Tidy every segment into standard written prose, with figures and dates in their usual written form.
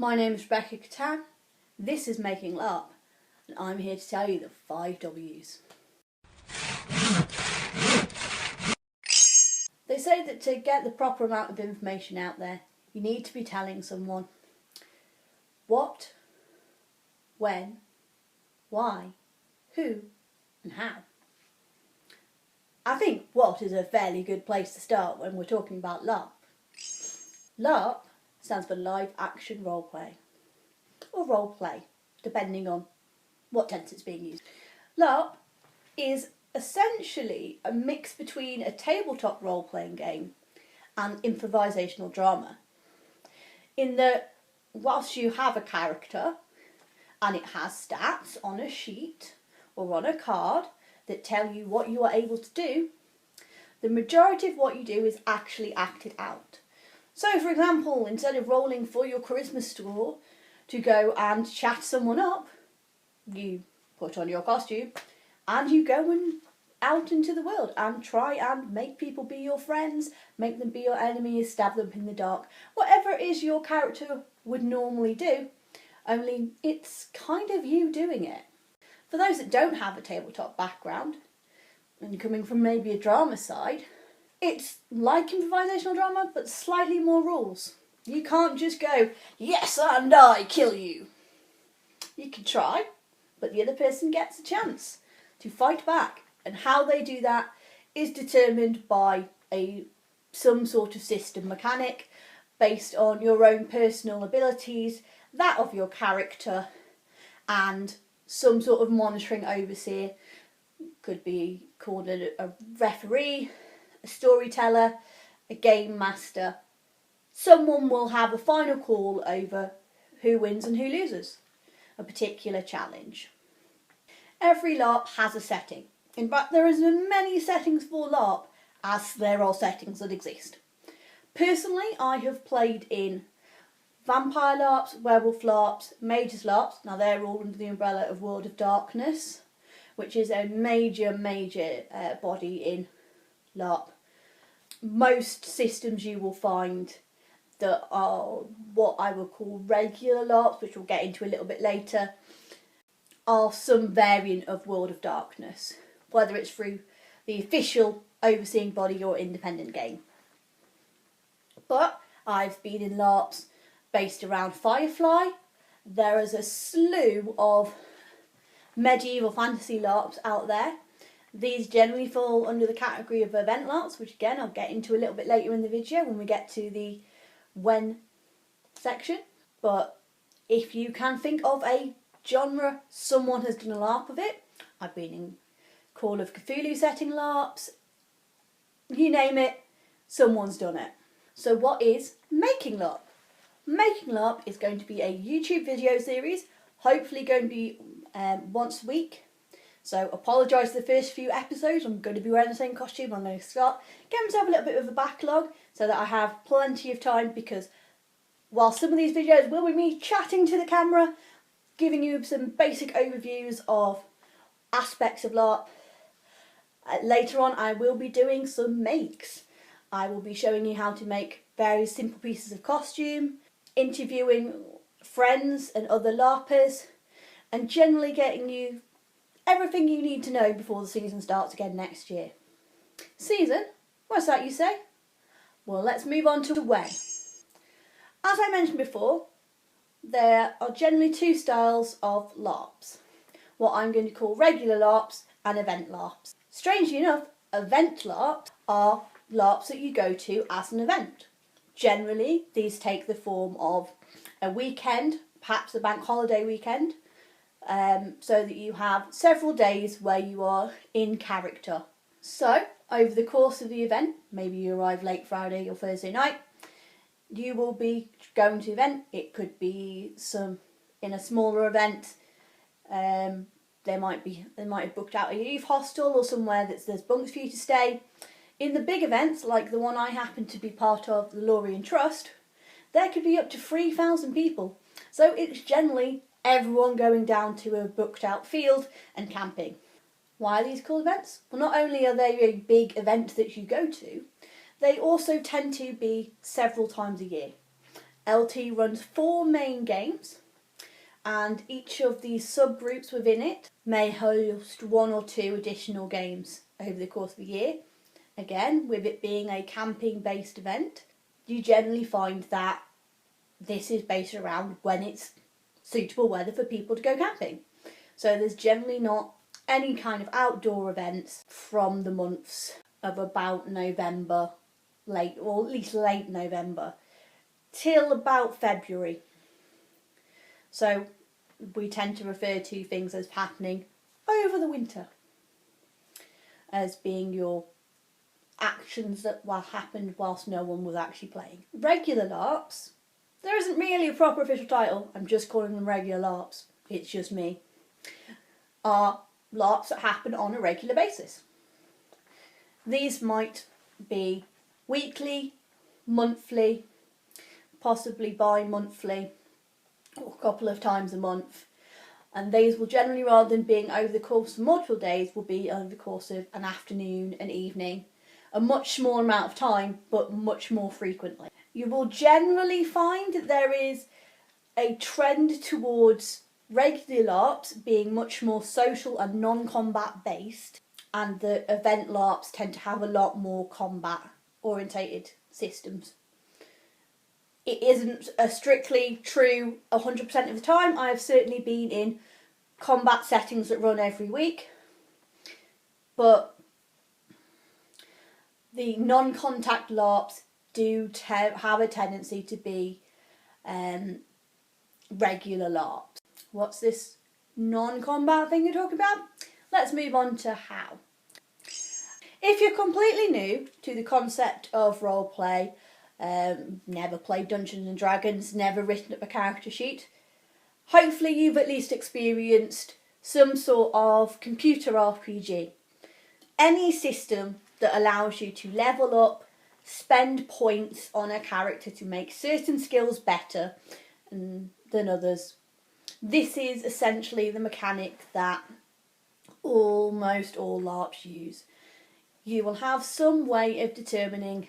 My name is Rebecca Catan, this is Making LARP, and I'm here to tell you the 5 W's. They say that to get the proper amount of information out there, you need to be telling someone what, when, why, who, and how. I think what is a fairly good place to start when we're talking about LARP. LARP stands for live action roleplay, or roleplay, depending on what tense it's being used. LARP is essentially a mix between a tabletop role-playing game and improvisational drama, in that whilst you have a character and it has stats on a sheet or on a card that tell you what you are able to do, the majority of what you do is actually acted out. So for example, instead of rolling for your charisma score to go and chat someone up, you put on your costume and you go out into the world and try and make people be your friends, make them be your enemies, stab them in the dark, whatever it is your character would normally do, only it's kind of you doing it. For those that don't have a tabletop background and coming from maybe a drama side, it's like improvisational drama but slightly more rules. You can't just go, yes and I kill you. You can try, but the other person gets a chance to fight back, and how they do that is determined by some sort of system mechanic based on your own personal abilities, that of your character, and some sort of monitoring overseer. Could be called a referee, a storyteller, a game master. Someone will have a final call over who wins and who loses a particular challenge. Every LARP has a setting. In fact, there are as many settings for LARP as there are settings that exist. Personally, I have played in vampire LARPs, werewolf LARPs, mages LARPs. Now they're all under the umbrella of World of Darkness, which is a major body in LARP. Most systems you will find that are what I would call regular LARPs, which we'll get into a little bit later, are some variant of World of Darkness, whether it's through the official overseeing body or independent game. But I've been in LARPs based around Firefly. There is a slew of medieval fantasy LARPs out there. These generally fall under the category of event LARPs, which again I'll get into a little bit later in the video when we get to the when section. But if you can think of a genre someone has done a LARP of it, I've been in Call of Cthulhu setting LARPs, you name it, someone's done it. So what is MakingLARP? MakingLARP is going to be a YouTube video series, hopefully going to be once a week. So apologise for the first few episodes, I'm going to be wearing the same costume. I'm going to start getting myself a little bit of a backlog so that I have plenty of time, because while some of these videos will be me chatting to the camera, giving you some basic overviews of aspects of LARP, later on I will be doing some makes. I will be showing you how to make various simple pieces of costume, interviewing friends and other LARPers, and generally getting you everything you need to know before the season starts again next year. Season? What's that you say? Well, let's move on to when. As I mentioned before, there are generally 2 styles of LARPs. What I'm going to call regular LARPs and event LARPs. Strangely enough, event LARPs are LARPs that you go to as an event. Generally, these take the form of a weekend, perhaps a bank holiday weekend, so that you have several days where you are in character. So, over the course of the event, maybe you arrive late Friday or Thursday night, you will be going to the event. It could be in a smaller event. They might have booked out a youth hostel or somewhere there's bunks for you to stay. In the big events, like the one I happen to be part of, the Lorien Trust, there could be up to 3,000 people. So it's generally everyone going down to a booked out field and camping. Why are these called events? Well, not only are they a big event that you go to, they also tend to be several times a year. LT runs 4 main games, and each of these subgroups within it may host 1 or 2 additional games over the course of the year. Again, with it being a camping based event, you generally find that this is based around when it's suitable weather for people to go camping. So there's generally not any kind of outdoor events from the months of about November, late, or at least late November, till about February. So we tend to refer to things as happening over the winter as being your actions that happened whilst no one was actually playing. Regular LARPs, there isn't really a proper official title, I'm just calling them regular LARPs, it's just me, are LARPs that happen on a regular basis. These might be weekly, monthly, possibly bi-monthly, or a couple of times a month. And these will generally, rather than being over the course of multiple days, will be over the course of an afternoon, an evening, a much smaller amount of time, but much more frequently. You will generally find that there is a trend towards regular LARPs being much more social and non-combat based, and the event LARPs tend to have a lot more combat orientated systems. It isn't a strictly true 100% of the time. I have certainly been in combat settings that run every week, but the non-contact LARPs do have a tendency to be regular LARPs. What's this non-combat thing you're talking about? Let's move on to how. If you're completely new to the concept of roleplay, never played Dungeons and Dragons, never written up a character sheet, hopefully you've at least experienced some sort of computer RPG. Any system that allows you to level up, spend points on a character to make certain skills better than others. This is essentially the mechanic that almost all LARPs use. You will have some way of determining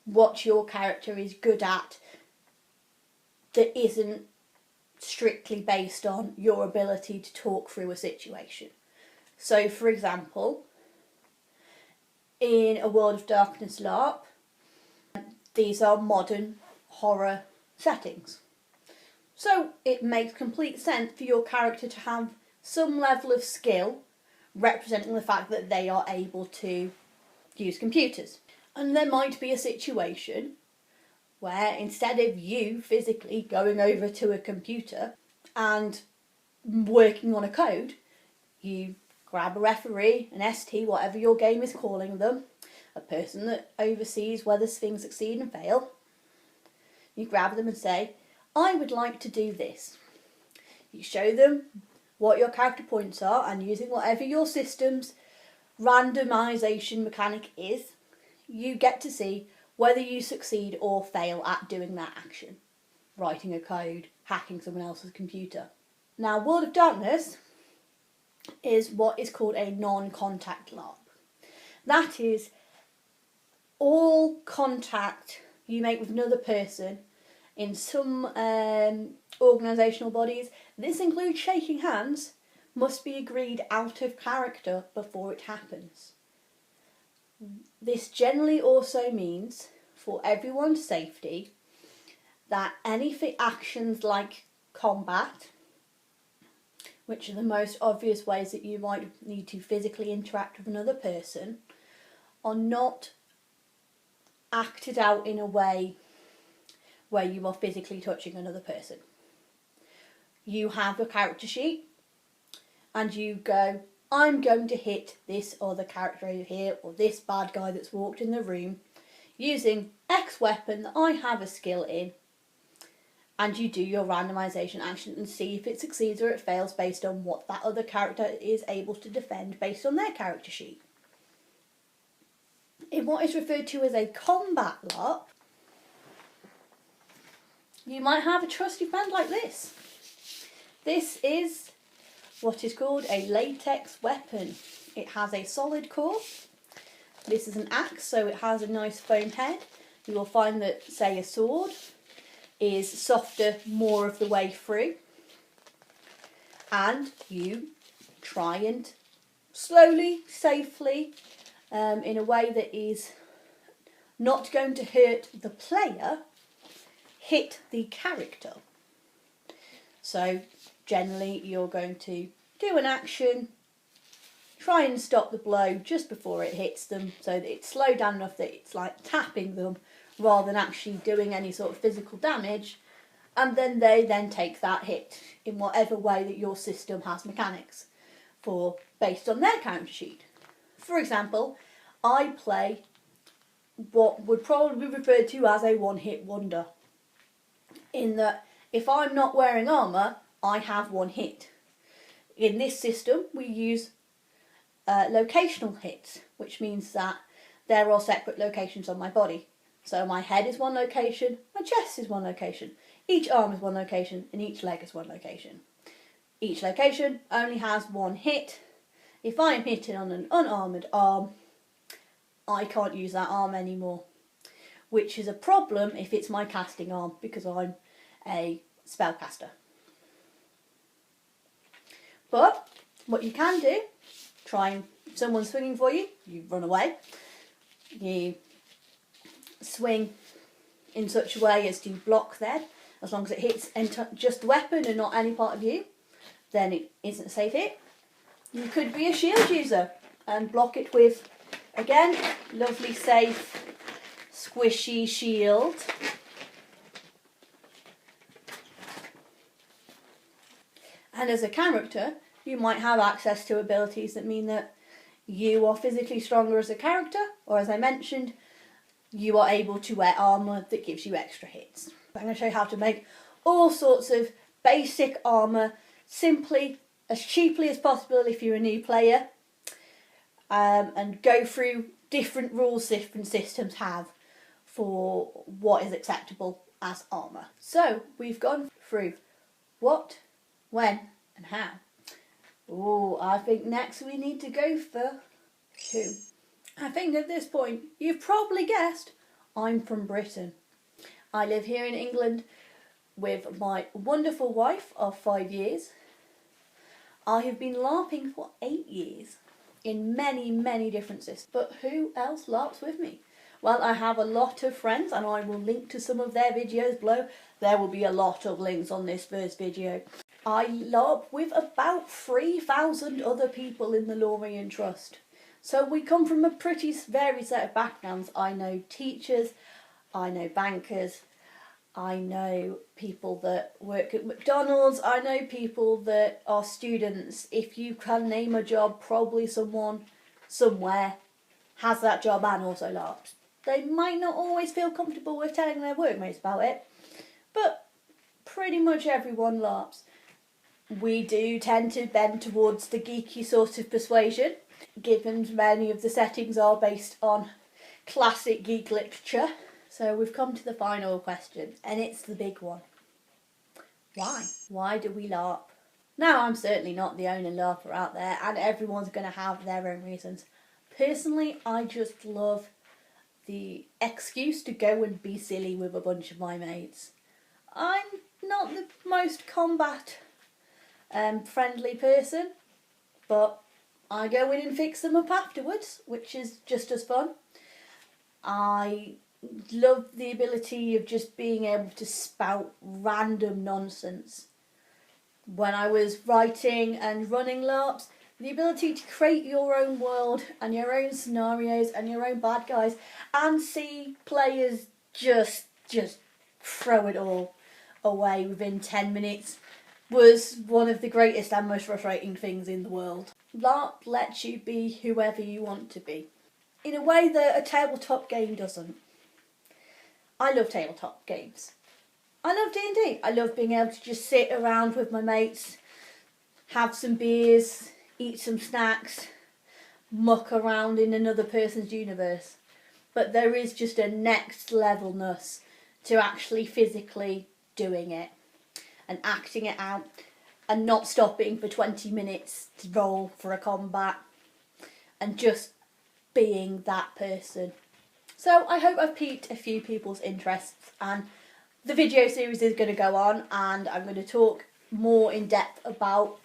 what your character is good at that isn't strictly based on your ability to talk through a situation. So, for example, in a World of Darkness LARP, these are modern horror settings. So it makes complete sense for your character to have some level of skill representing the fact that they are able to use computers. And there might be a situation where instead of you physically going over to a computer and working on a code, you grab a referee, an ST, whatever your game is calling them, a person that oversees whether things succeed and fail. You grab them and say, I would like to do this. You show them what your character points are, and using whatever your system's randomization mechanic is, you get to see whether you succeed or fail at doing that action. Writing a code, hacking someone else's computer. Now, World of Darkness is what is called a non-contact LARP. That is all contact you make with another person in some organisational bodies. This includes shaking hands, must be agreed out of character before it happens. This generally also means, for everyone's safety, that any actions like combat, which are the most obvious ways that you might need to physically interact with another person, are not acted out in a way where you are physically touching another person. You have a character sheet and you go, I'm going to hit this other character over here, or this bad guy that's walked in the room, using X weapon that I have a skill in, and you do your randomisation action and see if it succeeds or it fails based on what that other character is able to defend based on their character sheet. In what is referred to as a combat LARP, you might have a trusty friend like this. This is what is called a latex weapon. It has a solid core. This is an axe, so it has a nice foam head. You will find that, say, a sword is softer more of the way through, and you try and slowly, safely, in a way that is not going to hurt the player, hit the character. So generally you're going to do an action, try and stop the blow just before it hits them so that it's slowed down enough that it's like tapping them rather than actually doing any sort of physical damage, and then they then take that hit in whatever way that your system has mechanics for based on their character sheet. For example, I play what would probably be referred to as a one-hit wonder, in that if I'm not wearing armour, I have one hit. In this system we use locational hits, which means that there are separate locations on my body. So my head is one location, my chest is one location, each arm is one location, and each leg is one location. Each location only has one hit. If I am hitting on an unarmoured arm, I can't use that arm anymore, which is a problem if it's my casting arm, because I'm a spellcaster. But what you can do, try and, if someone's swinging for you, you run away. You swing in such a way as to block them. As long as it hits just the weapon and not any part of you, then it isn't a safe hit. You could be a shield user and block it with, again, lovely, safe, squishy shield. And as a character, you might have access to abilities that mean that you are physically stronger as a character, or as I mentioned, you are able to wear armour that gives you extra hits. I'm going to show you how to make all sorts of basic armour simply, as cheaply as possible if you're a new player, and go through different rules different systems have for what is acceptable as armour. So we've gone through what, when and how. Oh, I think next we need to go for who. I think at this point you've probably guessed I'm from Britain. I live here in England with my wonderful wife of 5 years. I have been LARPing for 8 years in many, many different systems. But who else LARPs with me? Well, I have a lot of friends, and I will link to some of their videos below. There will be a lot of links on this first video. I LARP with about 3,000 other people in the Lorien Trust. So we come from a pretty varied set of backgrounds. I know teachers, I know bankers, I know people that work at McDonald's, I know people that are students. If you can name a job, probably someone somewhere has that job and also LARPs. They might not always feel comfortable with telling their workmates about it, but pretty much everyone LARPs. We do tend to bend towards the geeky sort of persuasion, given many of the settings are based on classic geek literature. So we've come to the final question, and it's the big one. Why? Why do we LARP? Now, I'm certainly not the only LARPer out there, and everyone's going to have their own reasons. Personally, I just love the excuse to go and be silly with a bunch of my mates. I'm not the most combat friendly person, but I go in and fix them up afterwards, which is just as fun. I love the ability of just being able to spout random nonsense. When I was writing and running LARPs, the ability to create your own world and your own scenarios and your own bad guys and see players just throw it all away within 10 minutes was one of the greatest and most frustrating things in the world. LARP lets you be whoever you want to be, in a way that a tabletop game doesn't. I love tabletop games. I love D&D. I love being able to just sit around with my mates, have some beers, eat some snacks, muck around in another person's universe. But there is just a next levelness to actually physically doing it and acting it out and not stopping for 20 minutes to roll for a combat and just being that person. So I hope I've piqued a few people's interests, and The video series is going to go on, and I'm going to talk more in depth about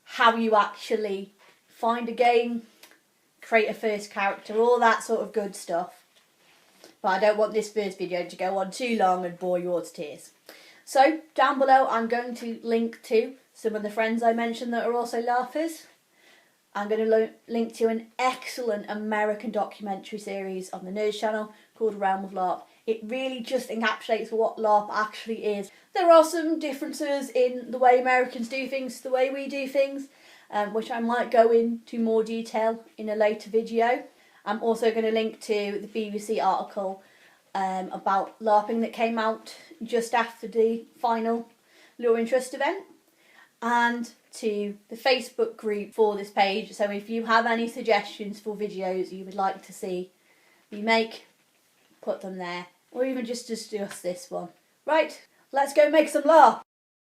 how you actually find a game, create a first character, all that sort of good stuff. But I don't want this first video to go on too long and bore you all to tears. So down below I'm going to link to some of the friends I mentioned that are also LARPers. I'm going to link to an excellent American documentary series on the Nerds channel called Realm of LARP. It really just encapsulates what LARP actually is. There are some differences in the way Americans do things to the way we do things, which I might go into more detail in a later video. I'm also going to link to the BBC article about LARPing that came out just after the final Lure Interest event, and to the Facebook group for this page. So if you have any suggestions for videos you would like to see me make, put them there, or even just discuss this one. Right, let's go make some LARP!